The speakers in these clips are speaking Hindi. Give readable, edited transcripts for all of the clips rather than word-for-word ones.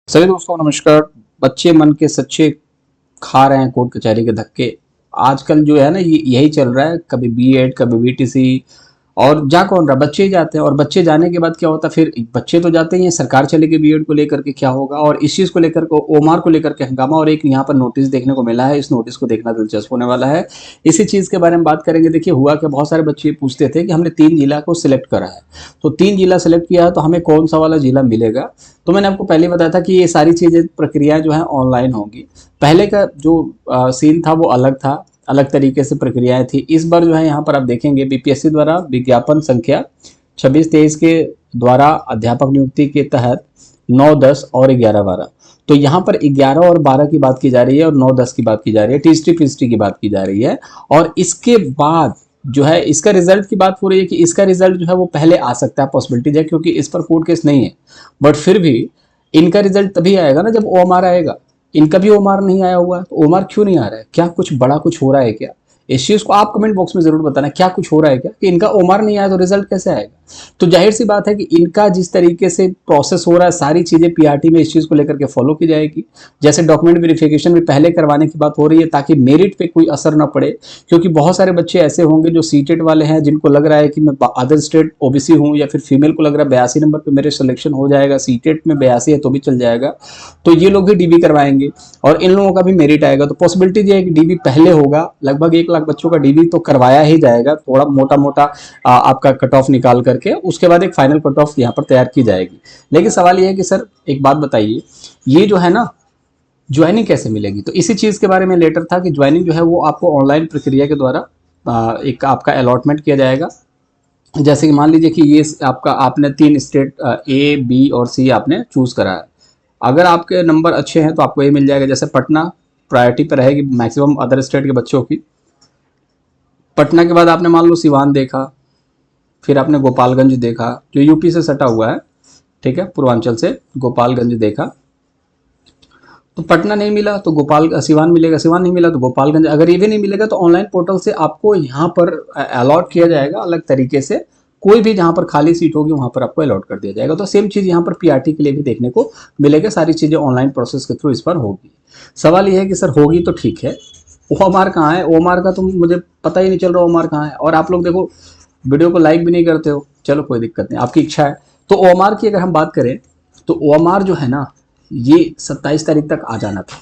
सभी दोस्तों को नमस्कार। बच्चे मन के सच्चे खा रहे हैं कोर्ट कचहरी के धक्के। आजकल जो है ना ये यही चल रहा है, कभी बीएड कभी बीटीसी। और जा कौन रहा, बच्चे ही जाते हैं। और बच्चे जाने के बाद क्या होता है, फिर बच्चे तो जाते ही हैं, सरकार चलेगी बीएड को लेकर के क्या होगा। और इस चीज को लेकर को ओमार को लेकर के हंगामा। और एक यहाँ पर नोटिस देखने को मिला है, इस नोटिस को देखना दिलचस्प होने वाला है। इसी चीज के बारे में बात करेंगे। देखिए हुआ कि बहुत सारे बच्चे पूछते थे कि हमने 3 जिला को सिलेक्ट करा है, तो 3 जिला सिलेक्ट किया है तो हमें कौन सा वाला जिला मिलेगा। तो मैंने आपको पहले बताया था कि ये सारी चीजें प्रक्रिया जो है ऑनलाइन होगी। पहले का जो सीन था वो अलग था, अलग तरीके से प्रक्रियाएं थी। इस बार जो है यहाँ पर आप देखेंगे बीपीएससी द्वारा विज्ञापन संख्या 26-23 के द्वारा अध्यापक नियुक्ति के तहत 9, 10 और 11, 12। तो यहाँ पर 11 और 12 की बात की जा रही है और 9, 10 की बात की जा रही है, टीसटी पीएचडी की बात की जा रही है। और इसके बाद जो है इसका रिजल्ट की बात हो रही है कि इसका रिजल्ट जो है वो पहले आ सकता है, पॉसिबिलिटीज है, क्योंकि इस पर कोर्ट केस नहीं है। बट फिर भी इनका रिजल्ट तभी आएगा ना जब ओएमआर आएगा। इनका भी ओएमआर नहीं आया हुआ है, तो ओएमआर क्यों नहीं आ रहा है? क्या कुछ बड़ा कुछ हो रहा है क्या? इस चीज को आप कमेंट बॉक्स में जरूर बताना, क्या कुछ हो रहा है क्या कि इनका ओएमआर नहीं आया तो रिजल्ट कैसे आएगा। तो जाहिर सी बात है कि इनका जिस तरीके से प्रोसेस हो रहा है, सारी चीजें पीआरटी में इस चीज को लेकर के फॉलो की जाएगी। जैसे डॉक्यूमेंट वेरिफिकेशन में पहले करवाने की बात हो रही है ताकि मेरिट पे कोई असर ना पड़े। क्योंकि बहुत सारे बच्चे ऐसे होंगे जो सीटेट वाले हैं, जिनको लग रहा है कि मैं अदर स्टेट ओबीसी हूं, या फिर फीमेल को लग रहा है 82 नंबर पे मेरे सिलेक्शन हो जाएगा, सीटेट में 82 है तो भी चल जाएगा, तो ये लोग भी डीबी करवाएंगे और इन लोगों का भी मेरिट आएगा। तो पॉसिबिलिटी ये है कि डीबी पहले होगा, लगभग 1 लाख बच्चों का डीबी तो करवाया ही जाएगा, थोड़ा मोटा मोटा आपका कट ऑफ निकाल करके उसके बाद एक फाइनल कट ऑफ यहाँ पर तैयार की जाएगी। लेकिन सवाल ये है कि सर एक बात बताइए, ये जो है ना ज्वाइनिंग कैसे मिलेगी? तो इसी चीज के बारे में लेटर था कि ज्वाइनिंग जो है वो आपको ऑनलाइन प्रक्रिया के द्वारा एक आपका अलॉटमेंट किया जाएगा। जैसे कि मान लीजिए कि ये आपका आपने 3 स्टेट ए बी और सी आपने चूज करा है। अगर आपके नंबर अच्छे हैं तो आपको ये मिल जाएगा। जैसे पटना प्रायोरिटी पर रहेगी मैक्सिमम अदर स्टेट के बच्चों की। पटना के बाद आपने मान लो सिवान देखा, फिर आपने गोपालगंज देखा जो यूपी से सटा हुआ है, ठीक है, पूर्वांचल से गोपालगंज देखा। तो पटना नहीं मिला तो गोपाल सिवान मिलेगा, सिवान नहीं मिला तो गोपालगंज। अगर ये भी नहीं मिलेगा तो ऑनलाइन पोर्टल से आपको यहाँ पर अलॉट किया जाएगा अलग तरीके से। कोई भी जहाँ पर खाली सीट होगी वहां पर आपको अलॉट कर दिया जाएगा। तो सेम चीज यहाँ पर पीआरटी के लिए भी देखने को मिलेगा। सारी चीजें ऑनलाइन प्रोसेस के थ्रू इस पर होगी। सवाल यह है कि सर होगी तो ठीक है, ओएमआर कहाँ है? ओएमआर का तो मुझे पता ही नहीं चल रहा ओएमआर कहाँ है। और आप लोग देखो वीडियो को लाइक भी नहीं करते हो, चलो कोई दिक्कत नहीं, आपकी इच्छा है। तो ओएमआर की अगर हम बात करें तो ओएमआर जो है ना ये 27 तारीख तक आ जाना था।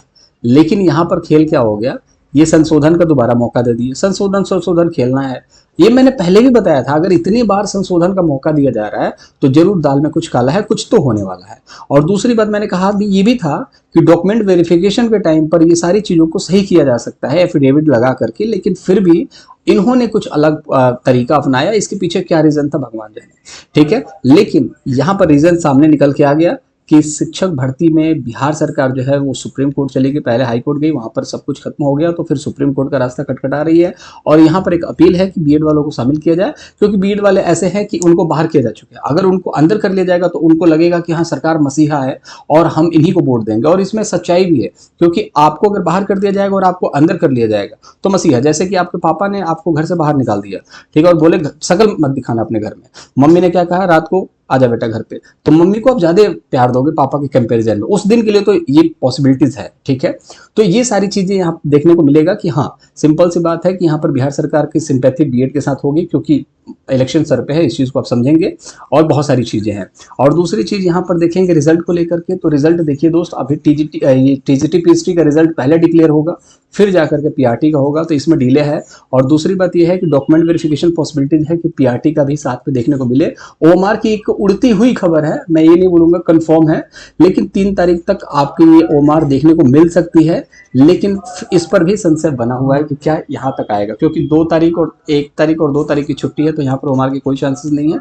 लेकिन यहाँ पर खेल क्या हो गया, ये संशोधन का दोबारा मौका दे दिए। संशोधन संशोधन खेलना है, ये मैंने पहले भी बताया था। अगर इतनी बार संशोधन का मौका दिया जा रहा है तो जरूर दाल में कुछ काला है, कुछ तो होने वाला है। और दूसरी बात मैंने कहा भी ये भी था कि डॉक्यूमेंट वेरिफिकेशन के टाइम पर ये सारी चीजों को सही किया जा सकता है एफिडेविट लगा करके, लेकिन फिर भी इन्होंने कुछ अलग तरीका अपनाया। इसके पीछे क्या रीजन था भगवान जाने, ठीक है। लेकिन यहाँ पर रीजन सामने निकल के आ गया कि शिक्षक भर्ती में बिहार सरकार जो है वो सुप्रीम कोर्ट चली गई, पहले हाई कोर्ट गई, वहां पर सब कुछ खत्म हो गया, तो फिर सुप्रीम कोर्ट का रास्ता कटकटा रही है। और यहाँ पर एक अपील है कि बीएड वालों को शामिल किया जाए, क्योंकि बीएड वाले ऐसे हैं कि उनको बाहर किया जा चुके हैं। अगर उनको अंदर कर लिया जाएगा तो उनको लगेगा कि हाँ सरकार मसीहा है और हम इन्हीं को वोट देंगे। और इसमें सच्चाई भी है, क्योंकि आपको अगर बाहर कर दिया जाएगा और आपको अंदर कर लिया जाएगा तो मसीहा, जैसे कि आपके पापा ने आपको घर से बाहर निकाल दिया, ठीक है, और बोले शकल मत दिखाना अपने घर में। मम्मी ने क्या कहा, रात को आजा बेटा घर पे, तो मम्मी को आप ज्यादा प्यार दोगे पापा के कंपैरिजन में उस दिन के लिए। तो ये पॉसिबिलिटीज है, ठीक है। तो ये सारी चीजें यहाँ देखने को मिलेगा कि हाँ सिंपल सी बात है कि यहाँ पर बिहार सरकार की सिंपैथी बीएड के साथ होगी, क्योंकि इलेक्शन सर पे है, इस चीज को आप समझेंगे। और बहुत सारी चीजें हैं। और दूसरी चीज यहाँ पर देखेंगे रिजल्ट को लेकर के, तो रिजल्ट देखिए दोस्त, अभी टीजीटी पीएचडी का रिजल्ट पहले डिक्लेयर होगा, फिर जाकर के पीआरटी का होगा, तो इसमें डिले है। और दूसरी बात यह है कि डॉक्यूमेंट वेरिफिकेशन पॉसिबिलिटीज है कि पीआरटी का भी साथ में देखने को मिले। ओएमआर की एक उड़ती हुई खबर है, मैं ये नहीं बोलूंगा कंफर्म है, लेकिन 3 तारीख तक आपके ये ओएमआर देखने को मिल सकती है। लेकिन इस पर भी संशय बना हुआ है कि क्या यहाँ तक आएगा, क्योंकि 2 तारीख और 1 तारीख और 2 तारीख की छुट्टी है, तो यहाँ पर ओएमआर की कोई चांसेस नहीं है,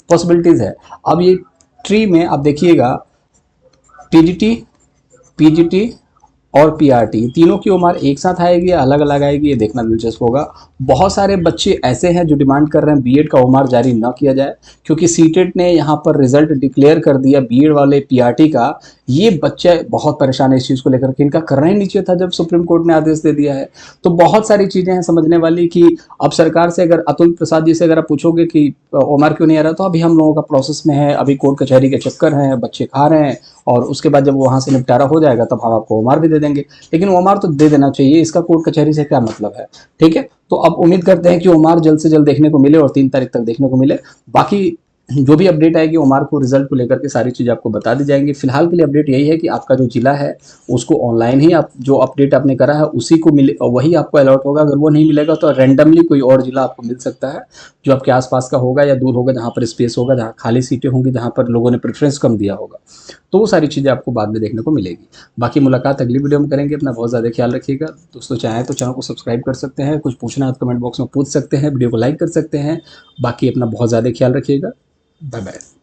पॉसिबिलिटीज है। अब ये ट्री में आप देखिएगा टीजीटी, पीजीटी और पीआरटी तीनों की उम्र एक साथ आएगी या अलग अलग आएगी, ये देखना दिलचस्प होगा। बहुत सारे बच्चे ऐसे हैं जो डिमांड कर रहे हैं बीएड का उम्र जारी न किया जाए, क्योंकि सीटेट ने यहाँ पर रिजल्ट डिक्लेयर कर दिया बीएड वाले पीआरटी का। ये बच्चे बहुत परेशान है इस चीज को लेकर के, इनका करना ही नहीं चाहिए था जब सुप्रीम कोर्ट ने आदेश दे दिया है। तो बहुत सारी चीजें हैं समझने वाली कि अब सरकार से अगर अतुल प्रसाद जी से अगर आप पूछोगे कि उम्र क्यों नहीं आ रहा, तो अभी हम लोगों का प्रोसेस में है, अभी कोर्ट कचहरी के चक्कर हैं, बच्चे खा रहे हैं और उसके बाद जब वहाँ से निपटारा हो जाएगा तब हम आपको ओमार भी दे देंगे। लेकिन ओमार तो दे देना चाहिए, इसका कोर्ट कचहरी से क्या मतलब है, ठीक है। तो अब उम्मीद करते हैं कि ओमार जल्द से जल्द देखने को मिले और 3 तारीख तक देखने को मिले। बाकी जो भी अपडेट आएगी ओमार को रिजल्ट को लेकर के सारी चीज़ आपको बता दी जाएंगी। फिलहाल के लिए अपडेट यही है कि आपका जो जिला है उसको ऑनलाइन ही आप जो अपडेट आपने करा है उसी को मिले, वही आपको अलॉट होगा। अगर वो नहीं मिलेगा तो रैंडमली कोई और जिला आपको मिल सकता है जो आपके आसपास का होगा या दूर होगा, जहाँ पर स्पेस होगा, जहाँ खाली सीटें होंगी, जहाँ पर लोगों ने प्रेफरेंस कम दिया होगा। तो वो सारी चीज़ें आपको बाद में देखने को मिलेगी। बाकी मुलाकात अगली वीडियो में करेंगे। अपना बहुत ज़्यादा ख्याल रखिएगा दोस्तों। चाहें तो चैनल को सब्सक्राइब कर सकते हैं, कुछ पूछना है आप कमेंट बॉक्स में पूछ सकते हैं, वीडियो को लाइक कर सकते हैं। बाकी अपना बहुत ज़्यादा ख्याल रखिएगा। Bye bye.